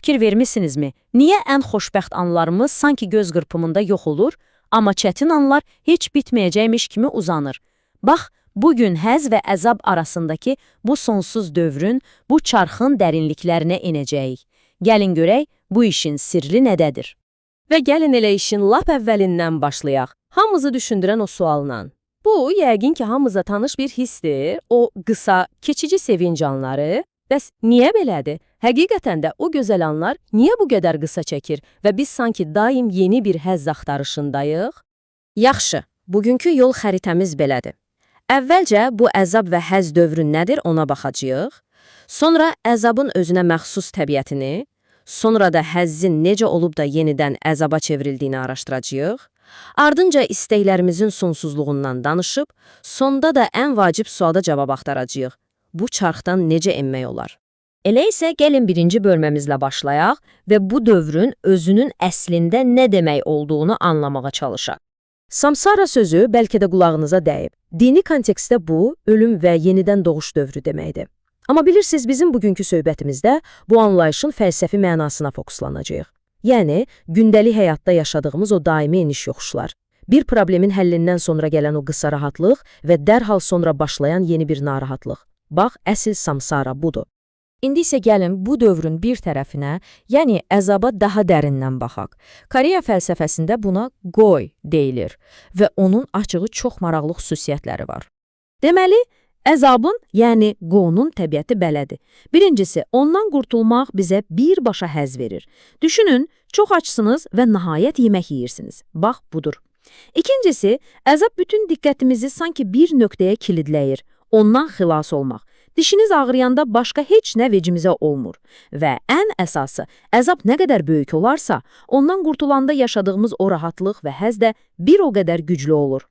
fikir vermisinizmi? Niyə ən xoşbəxt anlarımız sanki göz qırpımında yox olur, amma çətin anlar heç bitməyəcəkmiş kimi uzanır? Bax, bugün həzz və əzab arasındakı bu sonsuz dövrün, bu çarxın dərinliklərinə inəcəyik. Gəlin görək, bu işin sirri nədədir? Və gəlin elə işin lap əvvəlindən başlayaq. Hamımızı düşündürən o sualla. Bu, yəqin ki, hamımıza tanış bir hissdir. O qısa, keçici sevinc anları. Bəs niyə belədir? Həqiqətən də o gözəl anlar niyə bu qədər qısa çəkir və biz sanki daim yeni bir həzz axtarışındayıq? Yaxşı, bugünkü yol xəritəmiz belədir. Əvvəlcə bu əzab və həzz dövrü nədir ona baxacağıq. Sonra əzabın özünə məxsus təbiətini, sonra da həzzin necə olub da yenidən əzaba çevrildiyini araşdıracağıq. Ardınca istəklərimizin sonsuzluğundan danışıb, sonda da ən vacib suala cavab axtaracağıq. Bu çarxdan necə enmək olar? Elə isə gəlin birinci bölməmizlə başlayaq və bu dövrün özünün əslində nə demək olduğunu anlamağa çalışaq. Samsara sözü bəlkə də qulağınıza dəyib. Dini kontekstdə bu, ölüm və yenidən doğuş dövrü deməkdir. Amma bilirsiniz, bizim bugünkü söhbətimizdə bu anlayışın fəlsəfi mənasına fokuslanacağıq. Yəni, gündəlik həyatda yaşadığımız o daimi eniş-yoxuşlar. Bir problemin həllindən sonra gələn o qısa rahatlıq və dərhal sonra başlayan yeni bir narahatlıq. Bax, əsl samsara budur. İndi isə gəlin bu dövrün bir tərəfinə, yəni əzaba daha dərindən baxaq. Koreya fəlsəfəsində buna goy deyilir və onun açığı çox maraqlı xüsusiyyətləri var. Deməli, əzabın, yəni qo'nun təbiəti belədir. Birincisi, ondan qurtulmaq bizə birbaşa həzz verir. Düşünün, çox açsınız və nəhayət yemək yeyirsiniz. Bax, budur. İkincisi, əzab bütün diqqətimizi sanki bir nöqtəyə kilidləyir. Ondan xilas olmaq. Dişiniz ağrıyanda başqa heç nə vecimizə olmur. Və ən əsası, əzab nə qədər böyük olarsa, ondan qurtulanda yaşadığımız o rahatlıq və həzz də bir o qədər güclü olur.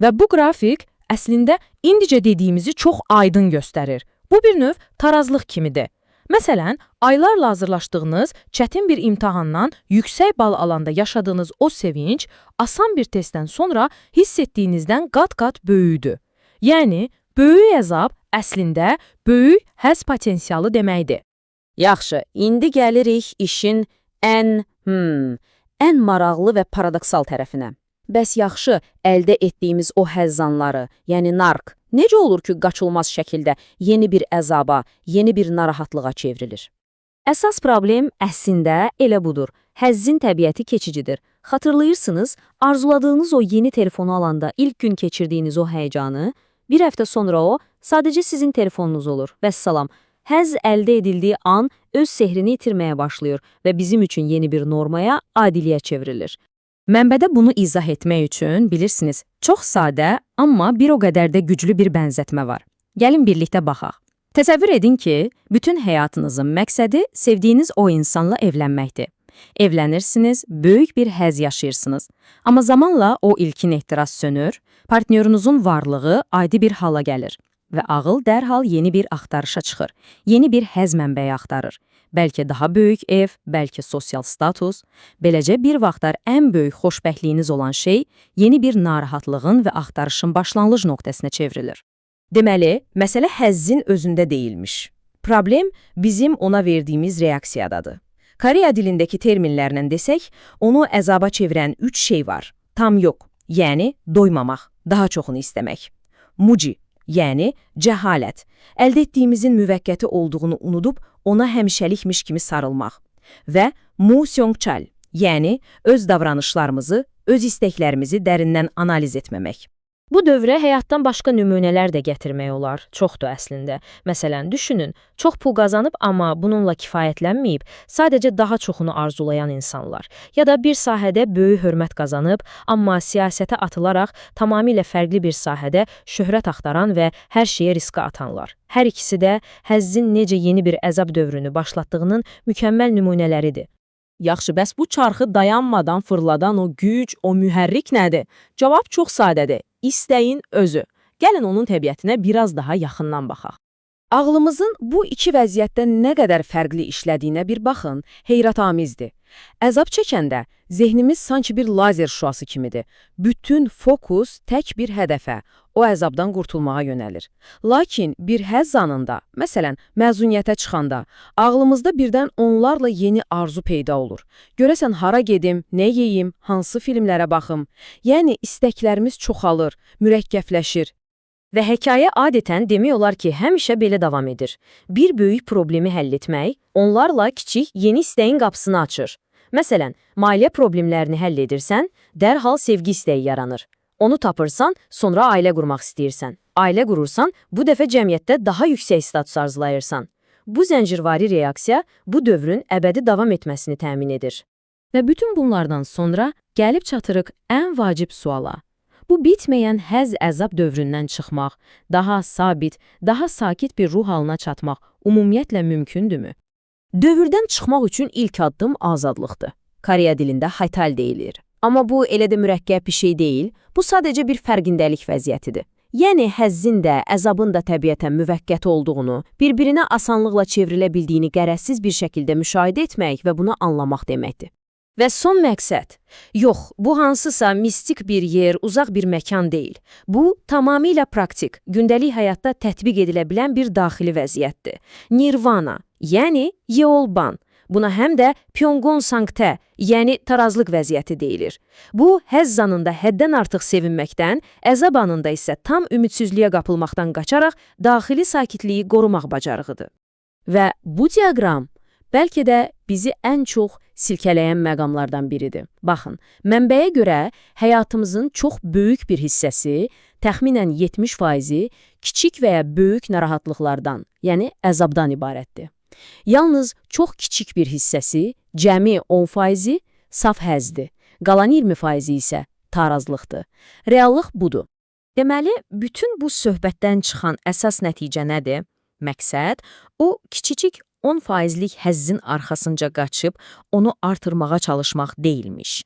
Və bu qrafik əslində indicə dediyimizi çox aydın göstərir. Bu bir növ tarazlıq kimidir. Məsələn, aylarla hazırlaşdığınız çətin bir imtahandan yüksək bal alanda yaşadığınız o sevinç, asan bir testdən sonra hiss etdiyinizdən qat-qat böyüdür. Yəni, böyük əzab əslində böyük həzz potensialı deməkdir. Yaxşı, indi gəlirik işin ən maraqlı və paradoksal tərəfinə. Bəs yaxşı, əldə etdiyimiz o həzzanları, yəni nark, necə olur ki, qaçılmaz şəkildə yeni bir əzaba, yeni bir narahatlığa çevrilir? Əsas problem əslində elə budur. Həzzin təbiəti keçicidir. Xatırlayırsınız, arzuladığınız o yeni telefonu alanda ilk gün keçirdiyiniz o həyəcanı, bir həftə sonra o, sadəcə sizin telefonunuz olur. Vəssalam, həzz əldə edildiyi an öz sehrini itirməyə başlayır və bizim üçün yeni bir normaya, adiliyə çevrilir. Mənbədə bunu izah etmək üçün, bilirsiniz, çox sadə, amma bir o qədər də güclü bir bənzətmə var. Gəlin birlikdə baxaq. Təsəvvür edin ki, bütün həyatınızın məqsədi sevdiyiniz o insanla evlənməkdir. Evlənirsiniz, böyük bir həzz yaşayırsınız. Amma zamanla o ilkin ehtiras sönür, partnyorunuzun varlığı adi bir hala gəlir və ağıl dərhal yeni bir axtarışa çıxır, yeni bir həzz mənbəyi axtarır. Bəlkə daha böyük ev, bəlkə sosial status. Beləcə bir vaxtlar ən böyük xoşbəxtliyiniz olan şey yeni bir narahatlığın və axtarışın başlanğıc nöqtəsinə çevrilir. Deməli, məsələ həzzin özündə deyilmiş. Problem bizim ona verdiyimiz reaksiyadadır. Koreya dilindəki terminlərlə desək, onu əzaba çevirən 3 şey var. Tam yox, yəni doymamaq, daha çoxunu istəmək. Muci, yəni cəhalət, əldə etdiyimizin müvəqqəti olduğunu unudub ona həmişəlikmiş kimi sarılmaq. Və musyongchal, yəni öz davranışlarımızı, öz istəklərimizi dərindən analiz etməmək. Bu dövrə həyatdan başqa nümunələr də gətirmək olar, çoxdur əslində. Məsələn, düşünün, çox pul qazanıb, amma bununla kifayətlənməyib, sadəcə daha çoxunu arzulayan insanlar. Ya da bir sahədə böyük hörmət qazanıb, amma siyasətə atılaraq tamamilə fərqli bir sahədə şöhrət axtaran və hər şeyə riska atanlar. Hər ikisi də həzzin necə yeni bir əzab dövrünü başlatdığının mükəmməl nümunələridir. Yaxşı, bəs bu çarxı dayanmadan fırladan o güc, o mühərrik nədir? Cavab çox sadədir. İstəyin özü. Gəlin onun təbiətinə biraz daha yaxından baxaq. Ağlımızın bu iki vəziyyətdə nə qədər fərqli işlədiyinə bir baxın, heyrətamizdir. Əzab çəkəndə zehnimiz sanki bir lazer şüası kimidir. Bütün fokus tək bir hədəfə, o əzabdan qurtulmağa yönəlir. Lakin bir həzz anında, məsələn, məzuniyyətə çıxanda, ağlımızda birdən onlarla yeni arzu peyda olur. Görəsən hara gedim, nə yeyim, hansı filmlərə baxım? Yəni istəklərimiz çoxalır, mürəkkəbləşir. Və hekayə adətən demək olar ki, həmişə belə davam edir. Bir böyük problemi həll etmək, onlarla kiçik yeni istəyin qapısını açır. Məsələn, maliyyə problemlərini həll edirsən, dərhal sevgi istəyi yaranır. Onu tapırsan, sonra ailə qurmaq istəyirsən. Ailə qurursan, bu dəfə cəmiyyətdə daha yüksək status arzulayırsan. Bu zəncirvari reaksiya bu dövrün əbədi davam etməsini təmin edir. Və bütün bunlardan sonra gəlib çatırıq ən vacib suala. Bu bitməyən həzz-əzab dövründən çıxmaq, daha sabit, daha sakit bir ruh halına çatmaq ümumiyyətlə mümkündürmü? Dövrdən çıxmaq üçün ilk addım azadlıqdır. Koreya dilində haytal deyilir. Amma bu elə də mürəkkəb bir şey deyil, bu sadəcə bir fərqindəlik vəziyyətidir. Yəni həzzin də, əzabın da təbiətən müvəqqəti olduğunu, bir-birinə asanlıqla çevrilə bildiyini qərəzsiz bir şəkildə müşahidə etmək və bunu anlamaq deməkdir. Və son məqsəd, yox, bu hansısa mistik bir yer, uzaq bir məkan deyil. Bu, tamamilə praktik, gündəlik həyatda tətbiq edilə bilən bir daxili vəziyyətdir. Nirvana, yəni Yeolban. Buna həm də Pyongon Sankte, yəni tarazlıq vəziyyəti deyilir. Bu, həzz anında həddən artıq sevinməkdən, əzab anında isə tam ümidsizliyə qapılmaqdan qaçaraq daxili sakitliyi qorumaq bacarığıdır. Və bu diaqram bəlkə də bizi ən çox silkələyən məqamlardan biridir. Baxın, mənbəyə görə həyatımızın çox böyük bir hissəsi, təxminən 70%-i kiçik və ya böyük narahatlıqlardan, yəni əzabdan ibarətdir. Yalnız çox kiçik bir hissəsi, cəmi 10%-i saf həzdir, qalan 20%-i isə tarazlıqdır. Reallıq budur. Deməli, bütün bu söhbətdən çıxan əsas nəticə nədir? Məqsəd, o kiçicik 10%lik həzzin arxasınca qaçıb, onu artırmağa çalışmaq deyilmiş.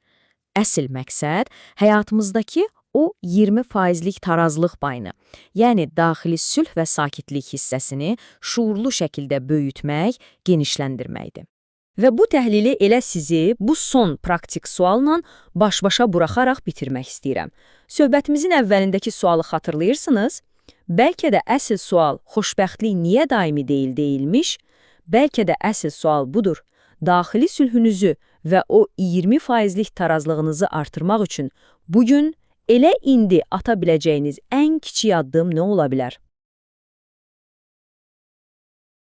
Əsl məqsəd, həyatımızdakı o 20%lik tarazlıq payını, yəni daxili sülh və sakitlik hissəsini şuurlu şəkildə böyütmək, genişləndirməkdir. Və bu təhlili elə sizi bu son praktik sualla baş-başa buraxaraq bitirmək istəyirəm. Söhbətimizin əvvəlindəki sualı xatırlayırsınız? Bəlkə də əsl sual xoşbəxtlik niyə daimi deyilmiş? Bəlkə də əsl sual budur. Daxili sülhünüzü və o 20%lik tarazlığınızı artırmaq üçün bugün elə indi ata biləcəyiniz ən kiçik addım nə ola bilər?